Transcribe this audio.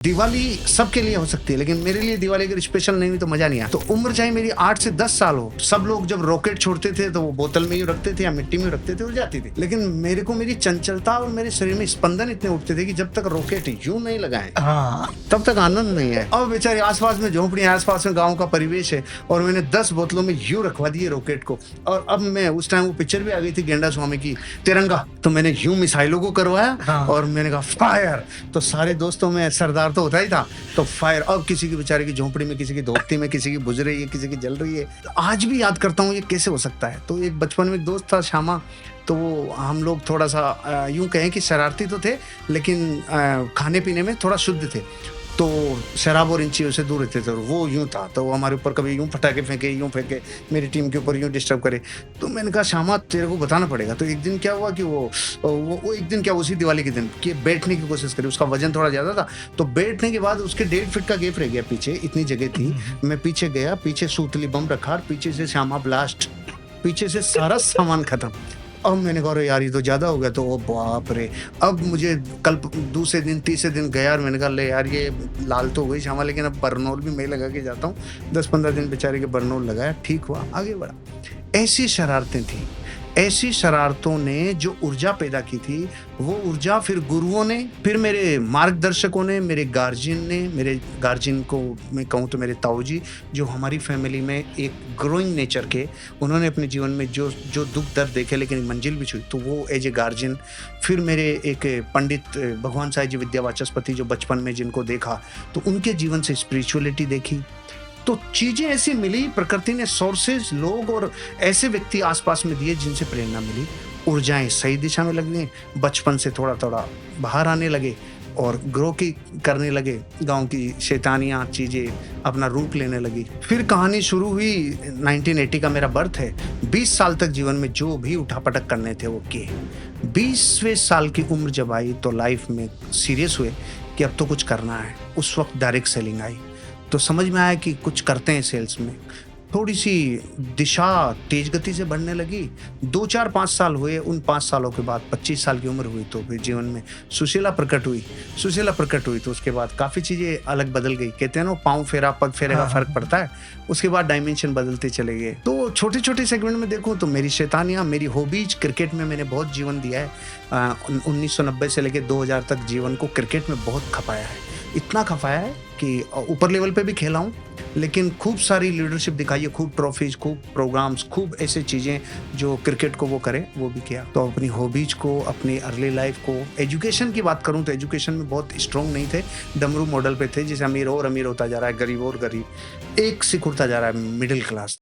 दिवाली सबके लिए हो सकती है, लेकिन मेरे लिए दिवाली अगर स्पेशल नहीं हुई तो मजा नहीं आया। तो उम्र चाहे मेरी 8 से 10 साल हो, सब लोग जब रॉकेट छोड़ते थे तो वो बोतल में ही रखते थे या मिट्टी में रखते थे, उड़ जाती थी। लेकिन मेरे को मेरी चंचलता और मेरे शरीर में स्पंदन इतने उठते थे कि जब तक रॉकेट यूं नहीं लगाए तब तक आनंद नहीं है। अब बेचारे आसपास में झोंपड़ियां, आसपास में गाँव का परिवेश है और मैंने 10 बोतलों में यूं रखवा दिए रॉकेट को। और अब मैं उस टाइम वो पिक्चर भी आ गई थी गेंडा स्वामी की, तिरंगा, तो मैंने यूं मिसाइलों को करवाया और मैंने कहा फायर। तो सारे दोस्तों में सरदार तो होता ही था, तो फायर। अब किसी की बेचारे की झोंपड़ी में, किसी की धोती में, किसी की बुझ रही है, किसी की जल रही है। आज भी याद करता हूँ ये कैसे हो सकता है। तो एक बचपन में एक दोस्त था श्यामा, तो हम लोग थोड़ा सा यूं कहें कि शरारती तो थे, लेकिन खाने पीने में थोड़ा शुद्ध थे। तो शराब और इन चीज़ों से दूर रहते थे। वो यूं था, तो वो हमारे ऊपर कभी यूं पटाखे फेंके, यूं फेंके, मेरी टीम के ऊपर यूं डिस्टर्ब करे। तो मैंने कहा श्यामा तेरे को बताना पड़ेगा। तो एक दिन क्या हुआ कि वो एक दिन क्या, उसी दिवाली के दिन कि बैठने की कोशिश करी। उसका वजन थोड़ा ज़्यादा था, तो बैठने के बाद उसके 1.5 फीट का गैप रह गया पीछे, इतनी जगह थी। मैं पीछे गया, पीछे सूतली बम रखा और पीछे से श्यामा ब्लास्ट, पीछे से सारा सामान खत्म। अब मैंने कहा यार ये तो ज़्यादा हो गया। तो वो बाप रे, अब मुझे कल दूसरे दिन तीसरे दिन गया और मैंने कहा ले यार ये लाल तो हो गई श्यामा, लेकिन अब बरनौल भी मैं लगा के जाता हूँ। 10-15 दिन बेचारे के बरनौल लगाया, ठीक हुआ, आगे बढ़ा। ऐसी शरारतें थी, ऐसी शरारतों ने जो ऊर्जा पैदा की थी, वो ऊर्जा फिर गुरुओं ने, फिर मेरे मार्गदर्शकों ने, मेरे गार्जियन को मैं कहूँ तो मेरे ताऊ जी, जो हमारी फैमिली में एक ग्रोइंग नेचर के, उन्होंने अपने जीवन में जो दुख दर्द देखे लेकिन मंजिल भी छुई, तो वो एज ए गार्जियन। फिर मेरे एक पंडित भगवान साई जी विद्या वाचस्पति, जो बचपन में जिनको देखा, तो उनके जीवन से स्पिरिचुअलिटी देखी। तो चीजें ऐसी मिली, प्रकृति ने सोर्सेज, लोग और ऐसे व्यक्ति आसपास में दिए जिनसे प्रेरणा मिली। ऊर्जाएं सही दिशा में लगने, बचपन से थोड़ा थोड़ा बाहर आने लगे और ग्रो की करने लगे। गांव की शैतानियां चीजें अपना रूप लेने लगी। फिर कहानी शुरू हुई। 1980 का मेरा बर्थ है। 20 साल तक जीवन में जो भी उठापटक करने थे वो किए। 20वें साल की उम्र जब आई तो लाइफ में सीरियस हुए कि अब तो कुछ करना है। उस वक्त डायरेक्ट सेलिंग आई, तो समझ में आया कि कुछ करते हैं सेल्स में। थोड़ी सी दिशा तेज गति से बढ़ने लगी। 2-4-5 साल हुए। उन 5 सालों के बाद 25 साल की उम्र हुई, तो फिर जीवन में सुशीला प्रकट हुई। तो उसके बाद काफ़ी चीज़ें अलग बदल गई। कहते हैं ना, पाँव फेरा पग फेरे का फर्क पड़ता है। उसके बाद डायमेंशन बदलते चले गए। तो छोटे छोटे सेगमेंट में देखूँ तो मेरी शैतानियाँ, मेरी हॉबीज, क्रिकेट में मैंने बहुत जीवन दिया है। 1990 से लेकर 2000 तक जीवन को क्रिकेट में बहुत खपाया है। इतना खपाया है कि ऊपर लेवल पे भी खेला हूँ, लेकिन खूब सारी लीडरशिप दिखाई है, खूब ट्रॉफीज, खूब प्रोग्राम्स, खूब ऐसे चीज़ें जो क्रिकेट को वो करे, वो भी किया। तो अपनी हॉबीज को, अपनी अर्ली लाइफ को, एजुकेशन की बात करूँ तो एजुकेशन में बहुत स्ट्रॉन्ग नहीं थे, डमरू मॉडल पे थे, जैसे अमीर और अमीर होता जा रहा है, गरीब और गरीब, एक सिकुड़ता जा रहा है मिडिल क्लास।